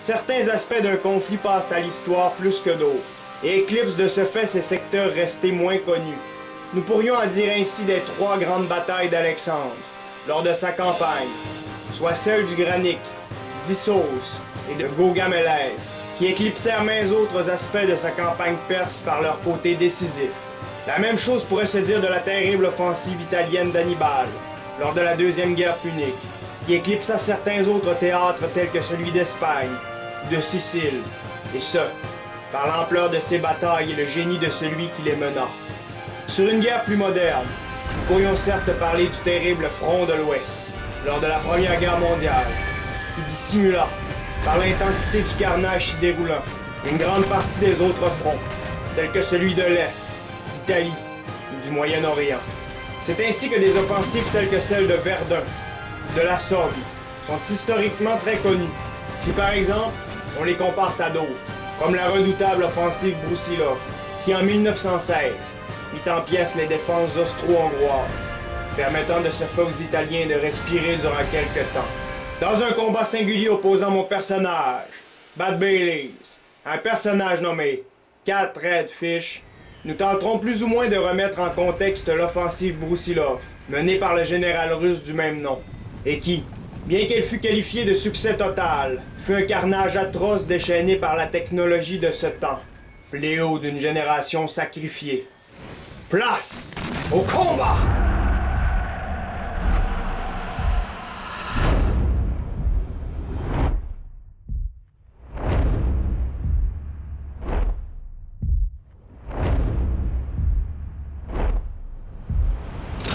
certains aspects d'un conflit passent à l'histoire plus que d'autres, et éclipsent de ce fait ces secteurs restés moins connus. Nous pourrions en dire ainsi des trois grandes batailles d'Alexandre, lors de sa campagne, soit celle du Granique, d'Issos et de Gaugamélès, qui éclipsèrent maints autres aspects de sa campagne perse par leur côté décisif. La même chose pourrait se dire de la terrible offensive italienne d'Hannibal, lors de la Deuxième Guerre punique, qui éclipsa certains autres théâtres tels que celui d'Espagne, de Sicile, et ce, par l'ampleur de ces batailles et le génie de celui qui les mena. Sur une guerre plus moderne, nous pourrions certes parler du terrible front de l'Ouest, lors de la Première Guerre mondiale, qui dissimula, par l'intensité du carnage s'y déroulant, une grande partie des autres fronts, tels que celui de l'Est, d'Italie ou du Moyen-Orient. C'est ainsi que des offensives telles que celle de Verdun, de la Somme, sont historiquement très connues. Si par exemple, on les compare à d'autres, comme la redoutable offensive Broussilov, qui en 1916 mit en pièces les défenses austro-hongroises, permettant de ce fait aux Italiens de respirer durant quelque temps. Dans un combat singulier opposant mon personnage, Bad Baileys, à un personnage nommé Cat Redfish, nous tenterons plus ou moins de remettre en contexte l'offensive Broussilov, menée par le général russe du même nom, et qui, bien qu'elle fût qualifiée de succès total, fut un carnage atroce déchaîné par la technologie de ce temps, fléau d'une génération sacrifiée. Place au combat!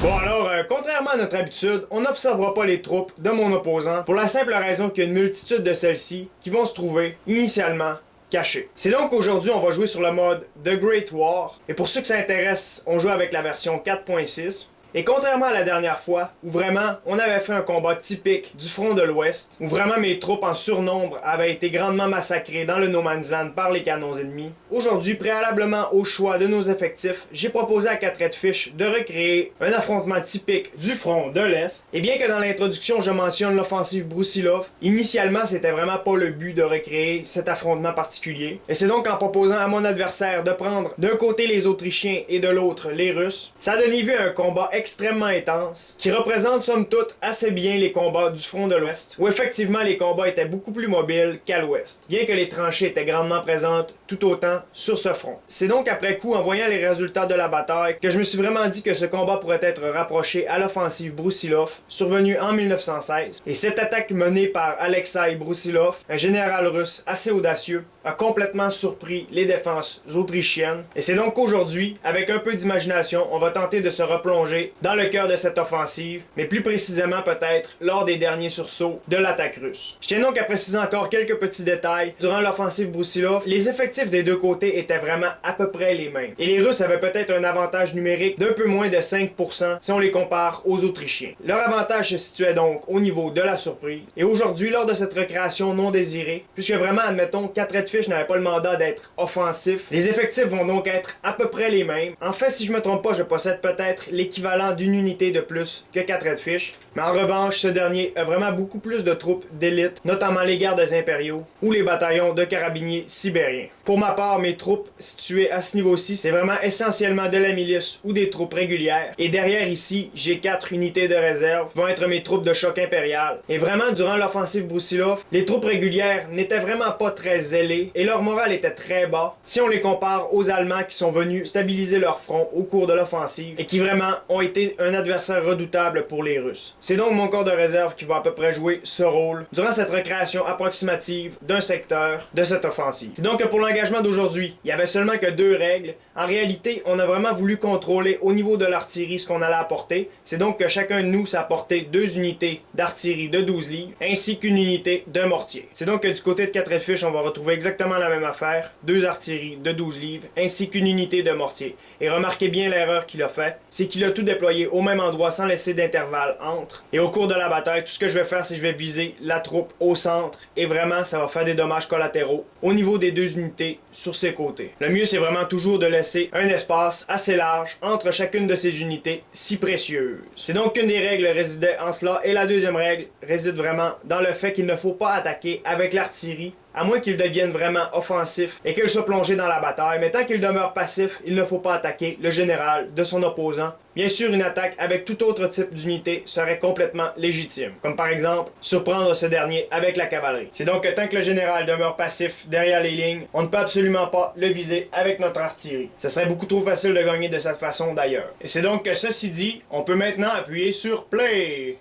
Bon alors, contrairement à notre habitude, on n'observera pas les troupes de mon opposant pour la simple raison qu'il y a une multitude de celles-ci qui vont se trouver, initialement, cachées. C'est donc qu'aujourd'hui, on va jouer sur le mode The Great War, et pour ceux que ça intéresse, on joue avec la version 4.6. Et contrairement à la dernière fois, où vraiment on avait fait un combat typique du front de l'Ouest, où vraiment mes troupes en surnombre avaient été grandement massacrées dans le No Man's Land par les canons ennemis, aujourd'hui, préalablement au choix de nos effectifs, j'ai proposé à Cat Redfish de recréer un affrontement typique du front de l'Est. Et bien que dans l'introduction je mentionne l'offensive Broussilov, initialement c'était vraiment pas le but de recréer cet affrontement particulier. Et c'est donc en proposant à mon adversaire de prendre d'un côté les Autrichiens et de l'autre les Russes, ça a donné lieu à un combat extrêmement intense, qui représente somme toute assez bien les combats du front de l'Ouest, où effectivement les combats étaient beaucoup plus mobiles qu'à l'Ouest, bien que les tranchées étaient grandement présentes tout autant sur ce front. C'est donc après coup, en voyant les résultats de la bataille, que je me suis vraiment dit que ce combat pourrait être rapproché à l'offensive Broussilov, survenue en 1916, et cette attaque menée par Alexei Broussilov, un général russe assez audacieux, a complètement surpris les défenses autrichiennes, et c'est donc qu'aujourd'hui, avec un peu d'imagination, on va tenter de se replonger dans le cœur de cette offensive, mais plus précisément peut-être lors des derniers sursauts de l'attaque russe. Je tiens donc à préciser encore quelques petits détails. Durant l'offensive Broussilov, les effectifs des deux côtés étaient vraiment à peu près les mêmes. Et les Russes avaient peut-être un avantage numérique d'un peu moins de 5% si on les compare aux Autrichiens. Leur avantage se situait donc au niveau de la surprise. Et aujourd'hui, lors de cette recréation non désirée, puisque vraiment, admettons, Cat Redfish n'avait pas le mandat d'être offensif, les effectifs vont donc être à peu près les mêmes. En fait, si je me trompe pas, je possède peut-être l'équivalent d'une unité de plus que Cat Redfish, mais en revanche, ce dernier a vraiment beaucoup plus de troupes d'élite, notamment les gardes impériaux ou les bataillons de carabiniers sibériens. Pour ma part, mes troupes situées à ce niveau-ci, c'est vraiment essentiellement de la milice ou des troupes régulières, et derrière ici, j'ai 4 unités de réserve, qui vont être mes troupes de choc impérial. Et vraiment, durant l'offensive Broussilov, les troupes régulières n'étaient vraiment pas très zélées, et leur morale était très bas, si on les compare aux Allemands qui sont venus stabiliser leur front au cours de l'offensive, et qui vraiment ont été un adversaire redoutable pour les Russes. C'est donc mon corps de réserve qui va à peu près jouer ce rôle durant cette recréation approximative d'un secteur de cette offensive. C'est donc que pour l'engagement d'aujourd'hui, il y avait seulement que 2 règles. En réalité, on a vraiment voulu contrôler au niveau de l'artillerie ce qu'on allait apporter. C'est donc que chacun de nous s'apportait 2 unités d'artillerie de 12 livres, ainsi qu'une unité de mortier. C'est donc que du côté de Cat Redfish, on va retrouver exactement la même affaire, 2 artilleries de 12 livres, ainsi qu'une unité de mortier. Et remarquez bien l'erreur qu'il a fait, c'est qu'il a tout déployé au même endroit sans laisser d'intervalle entre. Et au cours de la bataille, tout ce que je vais faire, c'est que je vais viser la troupe au centre, et vraiment, ça va faire des dommages collatéraux au niveau des 2 unités sur ses côtés. Le mieux, c'est vraiment toujours de laisser un espace assez large entre chacune de ces unités si précieuses. C'est donc qu'une des règles résidait en cela, et la deuxième règle réside vraiment dans le fait qu'il ne faut pas attaquer avec l'artillerie à moins qu'ils deviennent vraiment offensifs et qu'ils soient plongés dans la bataille, mais tant qu'ils demeurent passifs, il ne faut pas attaquer le général de son opposant. Bien sûr, une attaque avec tout autre type d'unité serait complètement légitime, comme par exemple surprendre ce dernier avec la cavalerie. C'est donc que tant que le général demeure passif derrière les lignes, on ne peut absolument pas le viser avec notre artillerie. Ce serait beaucoup trop facile de gagner de cette façon d'ailleurs. Et c'est donc que ceci dit, on peut maintenant appuyer sur Play.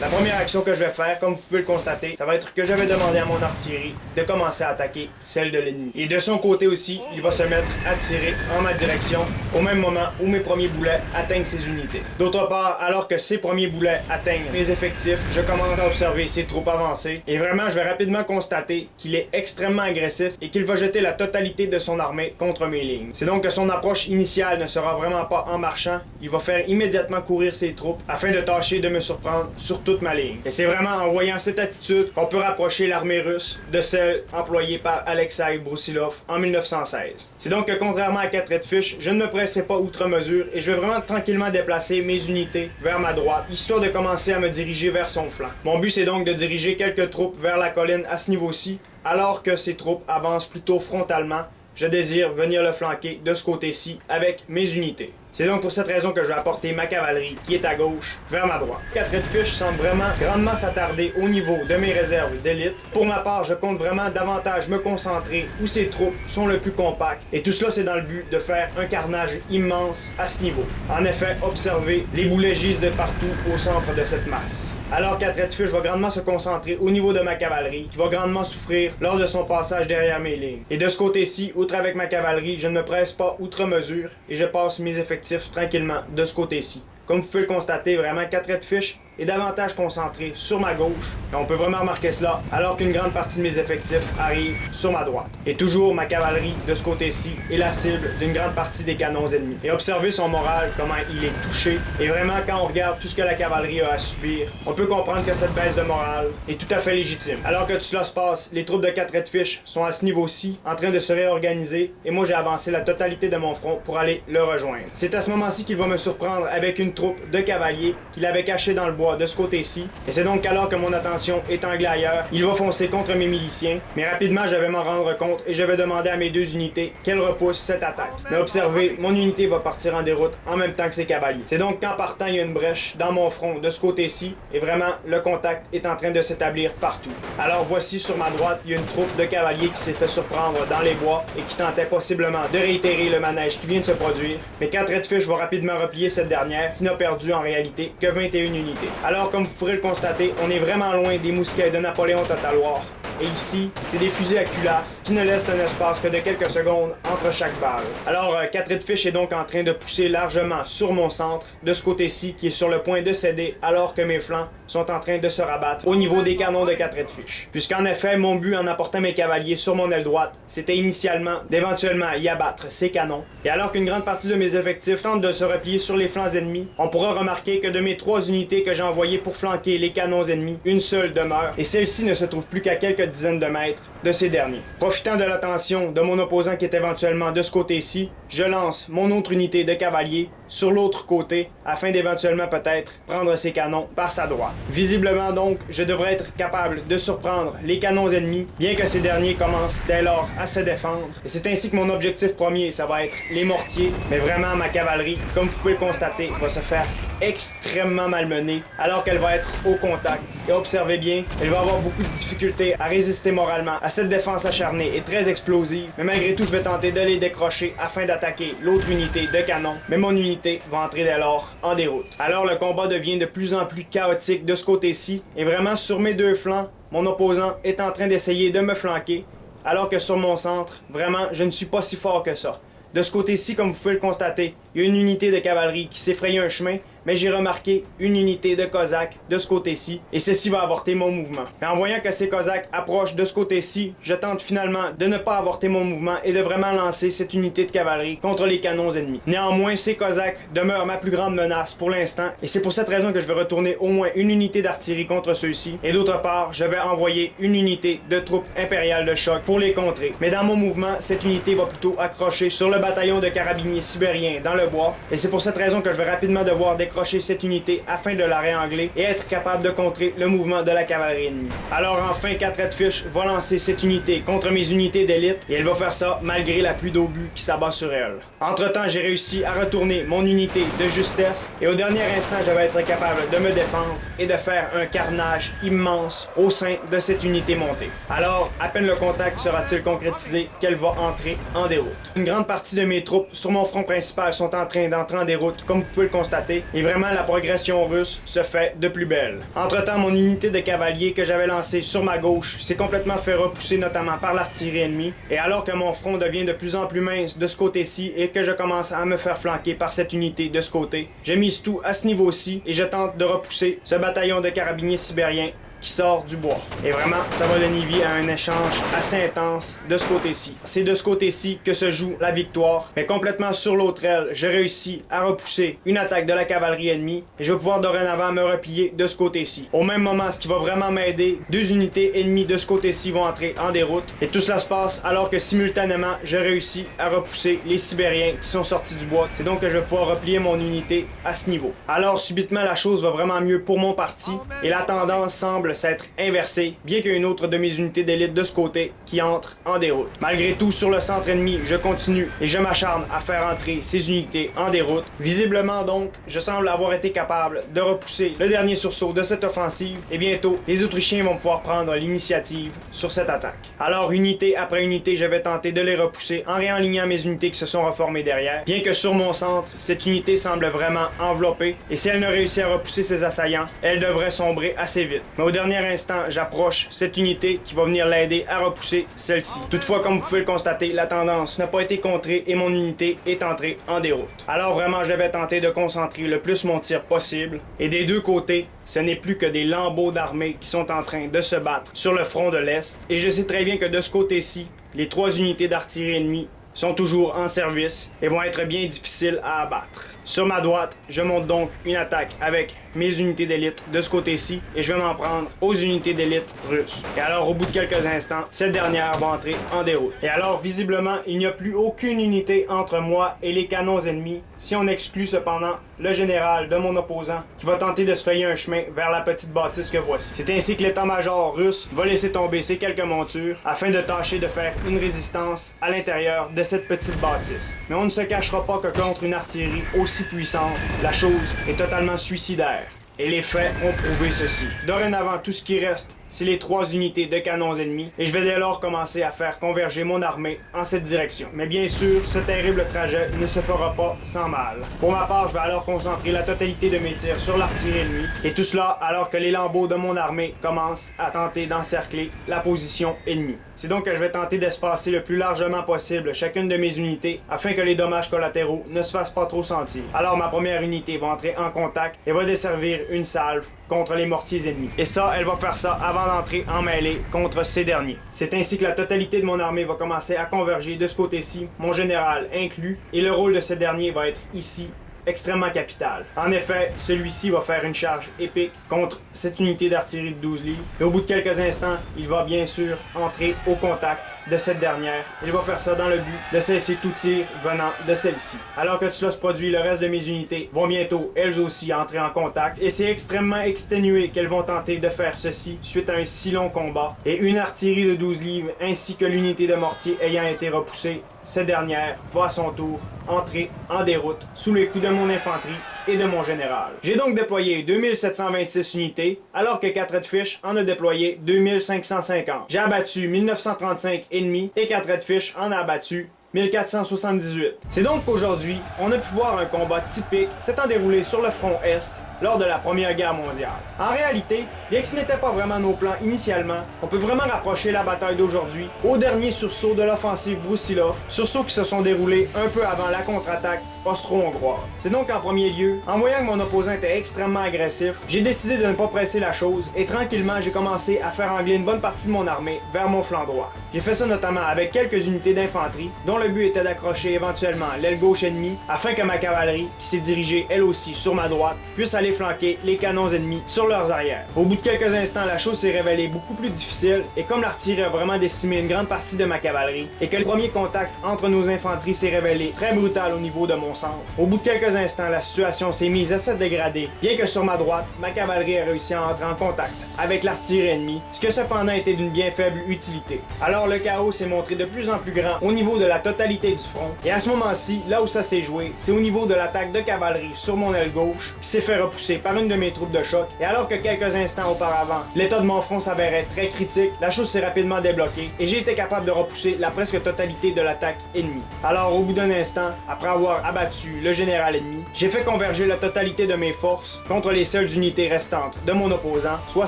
La première action que je vais faire, comme vous pouvez le constater, ça va être que je vais demander à mon artillerie de commencer à attaquer celle de l'ennemi. Et de son côté aussi, il va se mettre à tirer en ma direction au même moment où mes premiers boulets atteignent ses unités. D'autre part, alors que ces premiers boulets atteignent mes effectifs, je commence à observer ses troupes avancées. Et vraiment, je vais rapidement constater qu'il est extrêmement agressif et qu'il va jeter la totalité de son armée contre mes lignes. C'est donc que son approche initiale ne sera vraiment pas en marchant. Il va faire immédiatement courir ses troupes afin de tâcher de me surprendre sur toute ma ligne. Et c'est vraiment en voyant cette attitude qu'on peut rapprocher l'armée russe de celle employée par Alexei Broussilov en 1916. C'est donc que contrairement à 4 Redfish, je ne me presserai pas outre mesure et je vais vraiment tranquillement déplacer mes unités vers ma droite, histoire de commencer à me diriger vers son flanc. Mon but c'est donc de diriger quelques troupes vers la colline à ce niveau-ci, alors que ces troupes avancent plutôt frontalement. Je désire venir le flanquer de ce côté-ci avec mes unités. C'est donc pour cette raison que je vais apporter ma cavalerie, qui est à gauche, vers ma droite. 4 Redfish semble vraiment grandement s'attarder au niveau de mes réserves d'élite. Pour ma part, je compte vraiment davantage me concentrer où ces troupes sont le plus compactes. Et tout cela, c'est dans le but de faire un carnage immense à ce niveau. En effet, observez, les boulets gisent de partout au centre de cette masse. Alors 4 Redfish va grandement se concentrer au niveau de ma cavalerie, qui va grandement souffrir lors de son passage derrière mes lignes. Et de ce côté-ci, outre avec ma cavalerie, je ne me presse pas outre mesure et je passe mes effectifs tranquillement de ce côté-ci. Comme vous pouvez le constater, vraiment 4 Redfish est davantage concentré sur ma gauche. Et on peut vraiment remarquer cela alors qu'une grande partie de mes effectifs arrive sur ma droite. Et toujours ma cavalerie de ce côté-ci est la cible d'une grande partie des canons ennemis. Et observez son moral, comment il est touché. Et vraiment, quand on regarde tout ce que la cavalerie a à subir, on peut comprendre que cette baisse de morale est tout à fait légitime. Alors que tout cela se passe, les troupes de 4 Redfish sont à ce niveau-ci, en train de se réorganiser, et moi j'ai avancé la totalité de mon front pour aller le rejoindre. C'est à ce moment-ci qu'il va me surprendre avec une troupe de cavaliers qu'il avait cachée dans le bois de ce côté-ci. Et c'est donc alors que mon attention est anglée ailleurs, il va foncer contre mes miliciens. Mais rapidement, je vais m'en rendre compte et je vais demander à mes deux unités qu'elles repoussent cette attaque. Mais observez, mon unité va partir en déroute en même temps que ses cavaliers. C'est donc qu'en partant, il y a une brèche dans mon front de ce côté-ci. Et vraiment, le contact est en train de s'établir partout. Alors voici sur ma droite, il y a une troupe de cavaliers qui s'est fait surprendre dans les bois et qui tentait possiblement de réitérer le manège qui vient de se produire. Mais 4 Redfish va rapidement replier cette dernière, qui n'a perdu en réalité que 21 unités. Alors, comme vous pourrez le constater, on est vraiment loin des mousquets de Napoléon Total War. Et ici, c'est des fusils à culasse qui ne laissent un espace que de quelques secondes entre chaque balle. Alors, 4 Redfish est donc en train de pousser largement sur mon centre, de ce côté-ci, qui est sur le point de céder, alors que mes flancs sont en train de se rabattre au niveau des canons de 4 Redfish. Puisqu'en effet, mon but en apportant mes cavaliers sur mon aile droite, c'était initialement d'éventuellement y abattre ces canons. Et alors qu'une grande partie de mes effectifs tentent de se replier sur les flancs ennemis, on pourra remarquer que de mes 3 unités que j'ai envoyées pour flanquer les canons ennemis, une seule demeure, et celle-ci ne se trouve plus qu'à quelques dizaines de mètres de ces derniers. Profitant de l'attention de mon opposant qui est éventuellement de ce côté-ci, je lance mon autre unité de cavaliers sur l'autre côté afin d'éventuellement peut-être prendre ses canons par sa droite. Visiblement donc, je devrais être capable de surprendre les canons ennemis, bien que ces derniers commencent dès lors à se défendre. Et c'est ainsi que mon objectif premier, ça va être les mortiers, mais vraiment ma cavalerie, comme vous pouvez le constater, va se faire extrêmement malmenée alors qu'elle va être au contact. Et observez bien, elle va avoir beaucoup de difficultés à résister moralement à cette défense acharnée et très explosive, mais malgré tout je vais tenter de les décrocher afin d'attaquer l'autre unité de canon, mais mon unité va entrer dès lors en déroute. Alors le combat devient de plus en plus chaotique de ce côté-ci, et vraiment sur mes deux flancs, mon opposant est en train d'essayer de me flanquer, alors que sur mon centre, vraiment je ne suis pas si fort que ça. De ce côté-ci, comme vous pouvez le constater, il y a une unité de cavalerie qui s'est frayé un chemin, mais j'ai remarqué une unité de Cosaques de ce côté-ci, et ceci va avorter mon mouvement. Mais en voyant que ces Cosaques approchent de ce côté-ci, je tente finalement de ne pas avorter mon mouvement et de vraiment lancer cette unité de cavalerie contre les canons ennemis. Néanmoins, ces Cosaques demeurent ma plus grande menace pour l'instant, et c'est pour cette raison que je vais retourner au moins une unité d'artillerie contre ceux-ci, et d'autre part, je vais envoyer une unité de troupes impériales de choc pour les contrer. Mais dans mon mouvement, cette unité va plutôt accrocher sur le bataillon de carabiniers sibériens dans le bois, et c'est pour cette raison que je vais rapidement devoir décrocher cette unité afin de la réangler et être capable de contrer le mouvement de la cavalerie ennemie. Alors enfin, 4 Redfish va lancer cette unité contre mes unités d'élite, et elle va faire ça malgré la pluie d'obus qui s'abat sur elle. Entre-temps, j'ai réussi à retourner mon unité de justesse, et au dernier instant, je vais être capable de me défendre et de faire un carnage immense au sein de cette unité montée. Alors, à peine le contact sera-t-il concrétisé qu'elle va entrer en déroute. Une grande partie de mes troupes sur mon front principal sont en train d'entrer en déroute, comme vous pouvez le constater, et vraiment la progression russe se fait de plus belle. Entre-temps, mon unité de cavaliers que j'avais lancée sur ma gauche s'est complètement fait repousser notamment par l'artillerie ennemie, et alors que mon front devient de plus en plus mince de ce côté-ci et que je commence à me faire flanquer par cette unité de ce côté, je mise tout à ce niveau-ci et je tente de repousser ce bataillon de carabiniers sibériens qui sort du bois. Et vraiment, ça va donner vie à un échange assez intense de ce côté-ci. C'est de ce côté-ci que se joue la victoire, mais complètement sur l'autre aile, j'ai réussi à repousser une attaque de la cavalerie ennemie et je vais pouvoir dorénavant me replier de ce côté-ci. Au même moment, ce qui va vraiment m'aider, 2 unités ennemies de ce côté-ci vont entrer en déroute et tout cela se passe alors que simultanément, j'ai réussi à repousser les Sibériens qui sont sortis du bois. C'est donc que je vais pouvoir replier mon unité à ce niveau. Alors, subitement, la chose va vraiment mieux pour mon parti et la tendance semble s'être inversée, bien qu'il y ait une autre de mes unités d'élite de ce côté qui entre en déroute. Malgré tout, sur le centre ennemi, je continue et je m'acharne à faire entrer ces unités en déroute. Visiblement donc, je semble avoir été capable de repousser le dernier sursaut de cette offensive et bientôt, les Autrichiens vont pouvoir prendre l'initiative sur cette attaque. Alors, unité après unité, je vais tenter de les repousser en réenlignant mes unités qui se sont reformées derrière, bien que sur mon centre, cette unité semble vraiment enveloppée et si elle ne réussit à repousser ses assaillants, elle devrait sombrer assez vite. Mais au dernier instant, j'approche cette unité qui va venir l'aider à repousser celle-ci. Toutefois, comme vous pouvez le constater, la tendance n'a pas été contrée et mon unité est entrée en déroute. Alors vraiment, je vais tenter de concentrer le plus mon tir possible. Et des deux côtés, ce n'est plus que des lambeaux d'armée qui sont en train de se battre sur le front de l'Est. Et je sais très bien que de ce côté-ci, les 3 unités d'artillerie ennemies sont toujours en service et vont être bien difficiles à abattre. Sur ma droite, je monte donc une attaque avec mes unités d'élite de ce côté-ci et je vais m'en prendre aux unités d'élite russes. Et alors, au bout de quelques instants, cette dernière va entrer en déroute. Et alors, visiblement, il n'y a plus aucune unité entre moi et les canons ennemis, si on exclut cependant le général de mon opposant qui va tenter de se frayer un chemin vers la petite bâtisse que voici. C'est ainsi que l'état-major russe va laisser tomber ses quelques montures afin de tâcher de faire une résistance à l'intérieur de cette petite bâtisse. Mais on ne se cachera pas que contre une artillerie aussi puissante, la chose est totalement suicidaire. Et les faits ont prouvé ceci. Dorénavant, tout ce qui reste, c'est les 3 unités de canons ennemis, et je vais dès lors commencer à faire converger mon armée en cette direction. Mais bien sûr, ce terrible trajet ne se fera pas sans mal. Pour ma part, je vais alors concentrer la totalité de mes tirs sur l'artillerie ennemie, et tout cela alors que les lambeaux de mon armée commencent à tenter d'encercler la position ennemie. C'est donc que je vais tenter d'espacer le plus largement possible chacune de mes unités, afin que les dommages collatéraux ne se fassent pas trop sentir. Alors ma première unité va entrer en contact et va desservir une salve contre les mortiers ennemis. Et ça, elle va faire ça avant d'entrer en mêlée contre ces derniers. C'est ainsi que la totalité de mon armée va commencer à converger de ce côté-ci, mon général inclus, et le rôle de ce dernier va être ici, extrêmement capital. En effet, celui-ci va faire une charge épique contre cette unité d'artillerie de 12 livres, et au bout de quelques instants, il va bien sûr entrer au contact de cette dernière. Il va faire ça dans le but de cesser tout tir venant de celle-ci. Alors que tout cela se produit, le reste de mes unités vont bientôt, elles aussi, entrer en contact, et c'est extrêmement exténué qu'elles vont tenter de faire ceci suite à un si long combat, et une artillerie de 12 livres ainsi que l'unité de mortier ayant été repoussée, cette dernière va à son tour entrer en déroute sous les coups de mon infanterie et de mon général. J'ai donc déployé 2726 unités, alors que 4 Redfish en a déployé 2550. J'ai abattu 1935 ennemis et 4 Redfish en a abattu 1478. C'est donc qu'aujourd'hui, on a pu voir un combat typique s'étant déroulé sur le front Est lors de la Première Guerre mondiale. En réalité, bien que ce n'était pas vraiment nos plans initialement, on peut vraiment rapprocher la bataille d'aujourd'hui au dernier sursaut de l'offensive Brusilov, sursauts qui se sont déroulés un peu avant la contre-attaque austro-hongroise. C'est donc en premier lieu, en voyant que mon opposant était extrêmement agressif, j'ai décidé de ne pas presser la chose et tranquillement j'ai commencé à faire angler une bonne partie de mon armée vers mon flanc droit. J'ai fait ça notamment avec quelques unités d'infanterie dont le but était d'accrocher éventuellement l'aile gauche ennemie afin que ma cavalerie, qui s'est dirigée elle aussi sur ma droite, puisse aller aller flanquer les canons ennemis sur leurs arrières. Au bout de quelques instants, la chose s'est révélée beaucoup plus difficile et comme l'artillerie a vraiment décimé une grande partie de ma cavalerie et que le premier contact entre nos infanteries s'est révélé très brutal au niveau de mon centre, au bout de quelques instants, la situation s'est mise à se dégrader, bien que sur ma droite, ma cavalerie a réussi à entrer en contact avec l'artillerie ennemie, ce qui a cependant été d'une bien faible utilité. Alors le chaos s'est montré de plus en plus grand au niveau de la totalité du front, et à ce moment-ci, là où ça s'est joué, c'est au niveau de l'attaque de cavalerie sur mon aile gauche, qui s'est fait repousser par une de mes troupes de choc, et alors que quelques instants auparavant, l'état de mon front s'avérait très critique, la chose s'est rapidement débloquée, et j'ai été capable de repousser la presque totalité de l'attaque ennemie. Alors au bout d'un instant, après avoir abattu le général ennemi, j'ai fait converger la totalité de mes forces contre les seules unités restantes de mon opposant, soit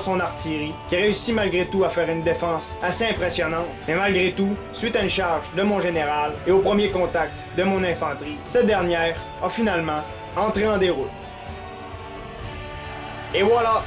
son artillerie, qui réussit malgré tout à faire une défense assez impressionnante, mais malgré tout, suite à une charge de mon général et au premier contact de mon infanterie, cette dernière a finalement entré en déroute. Et voilà,